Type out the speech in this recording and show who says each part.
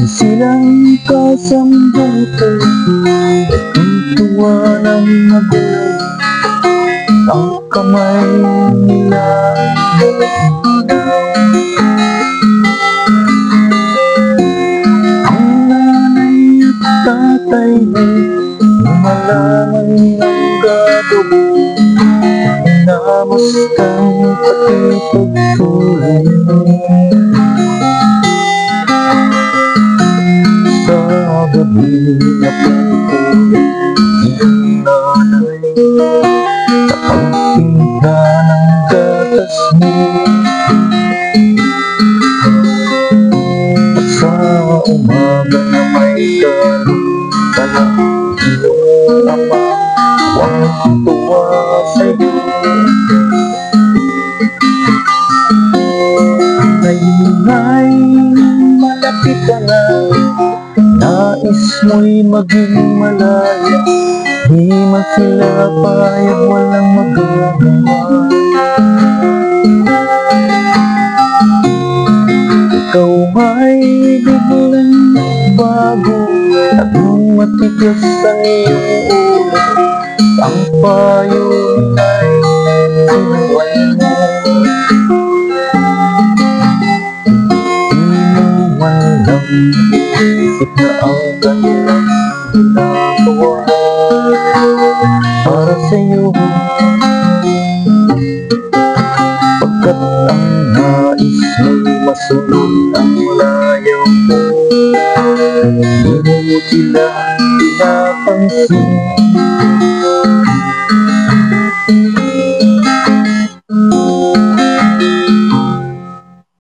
Speaker 1: Silang kasambutan, tuwa ng magulang, ang kamay nila ang nanay at tatay di malaman ng gadog, namustang pati pagtulong. Gabi na pagkulit ng nanay sa pagtinda ng gatas mo, at sa umaga na may kalungkala iyong ama huwag tuwa sa'yo. Ngayon ay malapit ka na, nais mo'y maging malaya, di man sila payag, walang magagawa. Ikaw ay biglang bago at matigas ang iyong ulo, ang payo ay sinuway mo. Isip na ang kanilang ginagawa para sa'yo, pagkat ang nais mo'y masunod ang layaw mo, di mo sila pinapansin.